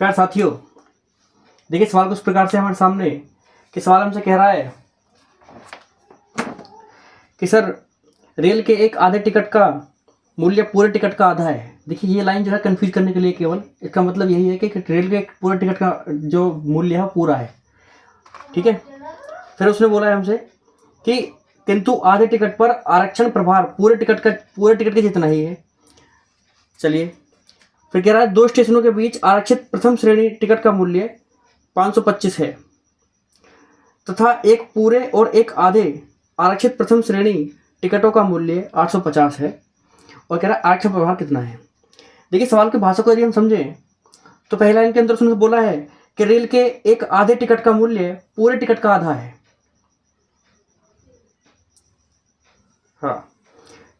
प्यार साथियों, देखिए सवाल कुछ प्रकार से हमारे सामने कि सवाल हमसे कह रहा है कि सर रेल के एक आधे टिकट का मूल्य पूरे टिकट का आधा है। देखिए ये लाइन जो है कंफ्यूज करने के लिए केवल, इसका मतलब यही है कि रेल के एक पूरे टिकट का जो मूल्य है वो पूरा है, ठीक है। फिर उसने बोला है हमसे कि किंतु आधे टिकट पर आरक्षण प्रभार पूरे टिकट के जितना ही है। चलिए, फिर कह रहा है दो स्टेशनों के बीच आरक्षित प्रथम श्रेणी टिकट का मूल्य 525 है तथा एक पूरे और एक आधे आरक्षित प्रथम श्रेणी टिकटों का मूल्य 850 है, और कह रहा है आरक्षण प्रभार कितना है। देखिए सवाल की भाषा को यदि हम समझें तो पहला लाइन के अंदर उसने बोला है कि रेल के एक आधे टिकट का मूल्य पूरे टिकट का आधा है। हाँ,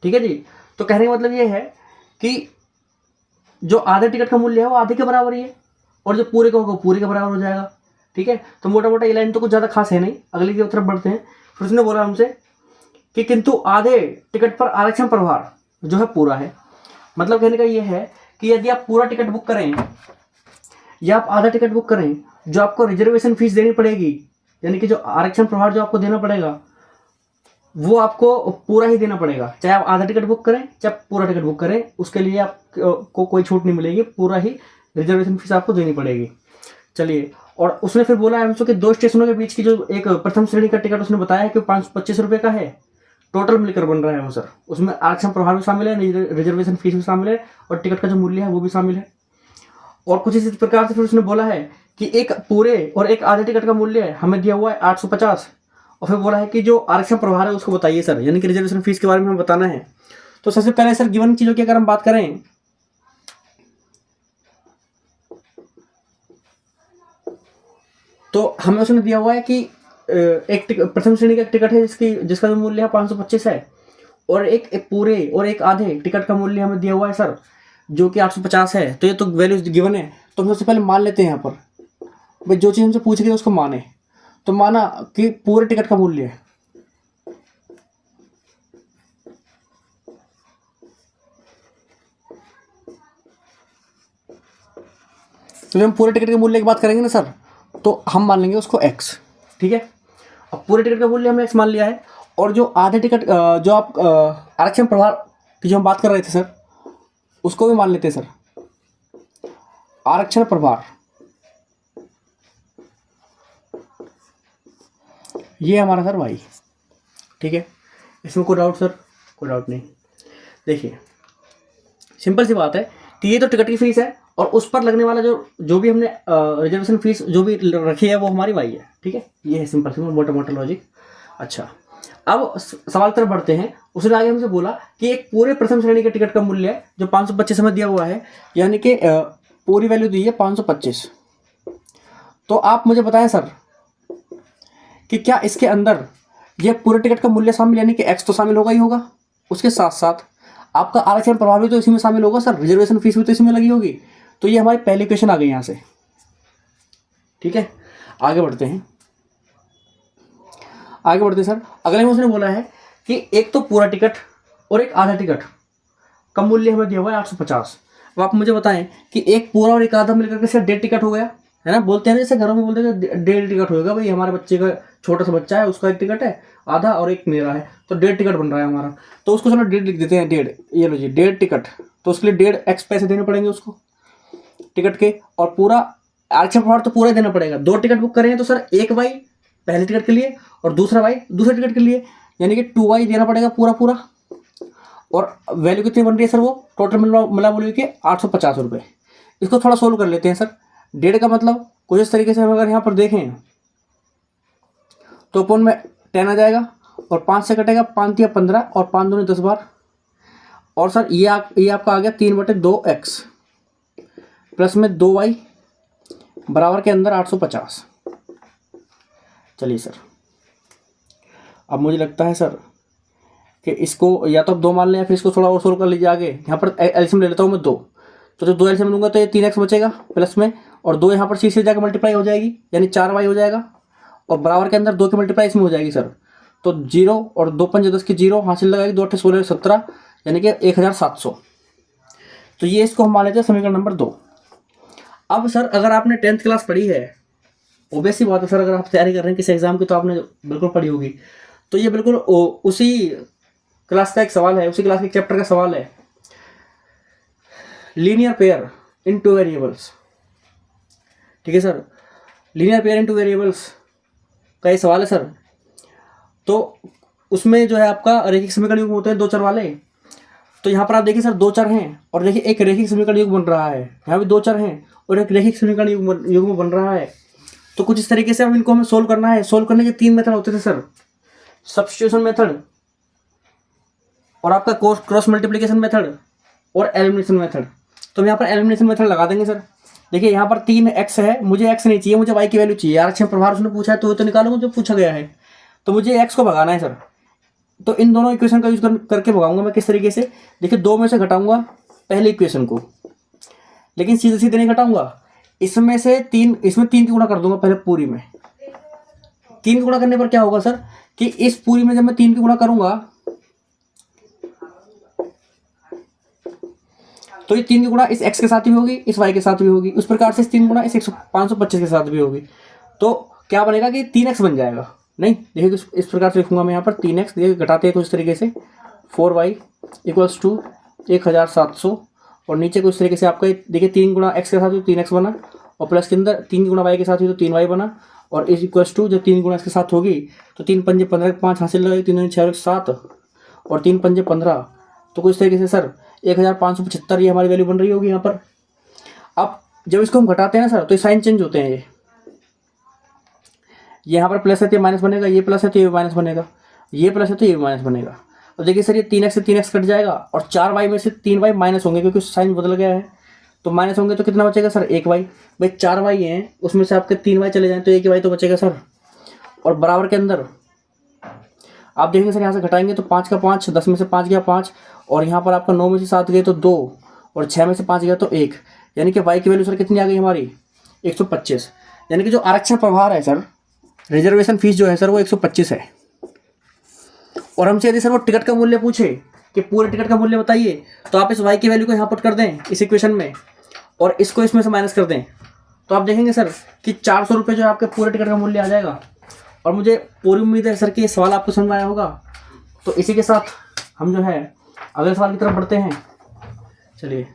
ठीक है जी। तो कहने का मतलब ये है कि जो आधे टिकट का मूल्य है वो आधे के बराबर ही है, और जो पूरे का होगा पूरे के बराबर हो जाएगा, ठीक है। तो मोटा मोटा ये लाइन तो कुछ ज़्यादा खास है नहीं। अगली की तरफ बढ़ते हैं। फिर उसने बोला हमसे कि किंतु आधे टिकट पर आरक्षण प्रभार जो है पूरा है। मतलब कहने का ये है कि यदि आप पूरा टिकट बुक करें या आप आधा टिकट बुक करें, जो आपको रिजर्वेशन फीस देनी पड़ेगी, यानी कि जो आरक्षण प्रभार जो आपको देना पड़ेगा वो आपको पूरा ही देना पड़ेगा। चाहे आप आधा टिकट बुक करें चाहे पूरा टिकट बुक करें, उसके लिए आपको कोई छूट नहीं मिलेगी, पूरा ही रिजर्वेशन फीस आपको देनी पड़ेगी। चलिए, और उसने फिर बोला है हमसे कि दो स्टेशनों के बीच की जो एक प्रथम श्रेणी का टिकट उसने बताया कि 525 रुपये का है, टोटल मिलकर बन रहा है वो सर। उसमें आरक्षण प्रभार भी शामिल है, रिजर्वेशन फीस भी शामिल है, और टिकट का जो मूल्य है वो भी शामिल है। और कुछ इसी प्रकार से फिर उसने बोला है कि एक पूरे और एक आधे टिकट का मूल्य हमें दिया हुआ है 850, और फिर बोला है कि जो आरक्षण प्रभार है उसको बताइए सर, यानी कि रिजर्वेशन फीस के बारे में हमें बताना है। तो सबसे पहले सर गिवन चीज़ों की अगर हम बात करें तो हमें उसने दिया हुआ है कि एक प्रथम श्रेणी का टिकट है जिसका जो मूल्य है 525 है, और एक पूरे और एक आधे टिकट का मूल्य हमें दिया हुआ है सर जो कि 850 है। तो ये तो वैल्यूज गिवन है, तो हम सबसे पहले मान लेते हैं यहाँ पर भाई जो चीज़ हमसे पूछ गई उसको माने। तो माना कि पूरे टिकट का मूल्य है, तो जब हम पूरे टिकट के मूल्य की बात करेंगे ना सर, तो हम मान लेंगे उसको x, ठीक है। अब पूरे टिकट का मूल्य हमने x मान लिया है, और जो आधे टिकट जो आप आरक्षण प्रभार की जो हम बात कर रहे थे सर, उसको भी मान लेते हैं सर। आरक्षण प्रभार ये हमारा सर y, ठीक है। इसमें कोई डाउट सर? कोई डाउट नहीं। देखिए सिंपल सी बात है कि ये तो टिकट की फीस है, और उस पर लगने वाला जो भी हमने रिजर्वेशन फीस जो भी रखी है वो हमारी y है, ठीक है। ये है सिंपल मोटा मोटा लॉजिक। अच्छा, अब सवाल तरफ बढ़ते हैं। उसने आगे हमसे बोला कि एक पूरे प्रथम श्रेणी के टिकट का मूल्य जो 525 हमें दिया हुआ है, यानी कि पूरी वैल्यू दी है 525। तो आप मुझे बताएं सर कि क्या इसके अंदर ये पूरे टिकट का मूल्य शामिल, यानी कि x तो शामिल होगा ही होगा, उसके साथ साथ आपका आरक्षण प्रभाव भी तो इसी में शामिल होगा सर, रिजर्वेशन फीस भी तो इसी में लगी होगी। तो ये हमारी पहली क्वेश्चन आ गई यहाँ से, ठीक है। आगे बढ़ते हैं सर। अगले में उसने बोला है कि एक तो पूरा टिकट और एक आधा टिकट का मूल्य हमें दिया हुआ है 850। अब आप मुझे बताएं कि एक पूरा और एक आधा मिलकर के सिर्फ 1.5 टिकट हो गया है ना। बोलते हैं जैसे घरों में बोलते हैं 1.5 टिकट होगा, भाई हमारे बच्चे का छोटा सा बच्चा है उसका एक टिकट है आधा और एक मेरा है, तो 1.5 टिकट बन रहा है हमारा। तो उसको चलो 1.5 लिख देते हैं, 1.5, ये लो जी 1.5 टिकट। तो उसके लिए 1.5 x पैसे देने पड़ेंगे उसको टिकट के, और पूरा आरक्षण प्रभार तो पूरा ही देना पड़ेगा। 2 टिकट बुक करेंगे तो सर एक y पहले टिकट के लिए और दूसरा y दूसरे टिकट के लिए, यानी कि 2y देना पड़ेगा पूरा। और वैल्यू कितनी बन रही है सर? वो टोटल मिला बोलिए कि 850 रुपये। इसको थोड़ा सोल्व कर लेते हैं सर। 1.5 का मतलब कुछ इस तरीके से हम अगर यहाँ पर देखें तो अपन में 10 आ जाएगा, और 5 से कटेगा 5 या 15, और 5 दूनी 10 बार, और सर ये आपका आ गया 3/2x प्लस में 2y बराबर के अंदर 850। चलिए सर, अब मुझे लगता है सर कि इसको या तो 2 मान लें या फिर इसको थोड़ा और सोल्व कर लीजिए आगे। यहाँ पर एलसीएम ले लेता हूँ मैं 2, तो जब 2 एलसीएम लूँगा तो ये 3x बचेगा प्लस में, और 2 यहाँ पर सी से जाकर मल्टीप्लाई हो जाएगी, यानी 4y हो जाएगा, और बराबर के अंदर 2 की मल्टीप्लाई इसमें हो जाएगी सर। तो 0 और 2 5 10 की 0 हासिल लगाएगी, 2 8 16 17, यानी कि 1700। तो ये इसको हम मान लेते हैं समीकरण नंबर 2। अब सर अगर आपने 10th क्लास पढ़ी है, ऑब्वियस सी बात है सर, अगर आप तैयारी कर रहे हैं किसी एग्जाम की तो आपने बिल्कुल पढ़ी होगी। तो ये बिल्कुल उसी क्लास का एक सवाल है, उसी क्लास के चैप्टर का सवाल है, लीनियर पेयर इन टू वेरिएबल्स। ठीक है सर, लीनियर पेयर इन टू वेरिएबल्स का ये सवाल है सर। तो उसमें जो है आपका रैखिक समीकरण युग्म होते हैं 2 चर वाले। तो यहाँ पर आप देखिए सर 2 चर हैं और देखिए एक रैखिक समीकरण युग्म बन रहा है, यहाँ भी 2 चर हैं और एक रैखिक समीकरण युग्म बन रहा है। तो कुछ इस तरीके से अब इनको हमें सोल्व करना है। सोल्व करने के 3 मेथड होते थे सर, सब्स्टिट्यूशन मेथड और आपका क्रॉस मल्टीप्लिकेशन मेथड और एलिमिनेशन मेथड। तो हम यहाँ पर एलिमिनेशन मेथड लगा देंगे सर। देखिए यहाँ पर 3x है, मुझे x नहीं चाहिए, मुझे y की वैल्यू चाहिए। आरक्षण प्रभार उसने पूछा है तो निकालूंगा जो पूछा गया है। तो मुझे x को भगाना है सर। तो इन दोनों इक्वेशन का यूज करके भगाऊंगा मैं। किस तरीके से, देखिए 2 में से घटाऊंगा पहले इक्वेशन को, लेकिन सीधे सीधे नहीं घटाऊंगा, इसमें 3 की गुणा कर दूंगा पहले पूरी में। 3 की गुणा करने पर क्या होगा सर कि इस पूरी में जब मैं 3 की गुणा करूंगा तो ये 3 की गुणा इस x के साथ भी होगी, इस y के साथ भी होगी। उस प्रकार से 3 गुणा इस 525 के साथ भी होगी। तो क्या बनेगा कि 3x बन जाएगा। नहीं, देखिए इस प्रकार से लिखूंगा मैं यहाँ पर 3x, देखिए घटाते हैं कुछ इस तरीके से 4y = 1700 और नीचे कुछ तरीके से आपका देखिए 3 गुणा x के साथ तो 3x बना और प्लस के अंदर 3 गुणा y के साथ हुई तो 3y बना और इस = जब 3 गुणा इसके साथ होगी तो 3 पंजे 15 5 हासिल लगेगी, 3 6 7 और 3 पंजे 15। तो कुछ तरीके से सर 1575 ये हमारी वैल्यू बन रही होगी यहाँ पर। अब जब इसको हम घटाते हैं ना सर तो साइन चेंज होते हैं। ये यहाँ पर प्लस है तो ये माइनस बनेगा, ये प्लस है तो ये माइनस बनेगा, ये प्लस है तो ये माइनस बनेगा। तो देखिए सर ये 3x से 3x कट जाएगा और 4y में से 3y माइनस होंगे क्योंकि साइन बदल गया है। तो माइनस होंगे तो कितना बचेगा सर 1y। भाई 4y हैं उसमें से आपके 3y चले जाएँ तो 1y तो बचेगा सर। और बराबर के अंदर आप देखेंगे सर यहाँ से घटाएंगे तो 5 का 5, 10 में से 5 गया 5 और यहाँ पर आपका 9 में से 7 गए तो 2 और 6 में से 5 गया तो 1, यानी कि y की वैल्यू सर कितनी आ गई हमारी 125। यानी कि जो आरक्षण प्रभार है सर, रिजर्वेशन फीस जो है सर वो 125 है। और हमसे यदि सर वो टिकट का मूल्य पूछे कि पूरे टिकट का मूल्य बताइए तो आप इस y की वैल्यू को यहाँ पुट कर दें इस इक्वेशन में और इसको इसमें से माइनस कर दें तो आप देखेंगे सर कि 400 रुपये जो है आपके पूरे टिकट का मूल्य आ जाएगा। और मुझे पूरी उम्मीद है सर कि ये सवाल आपको समझ में आया होगा। तो इसी के साथ हम जो है अगले सवाल की तरफ बढ़ते हैं। चलिए।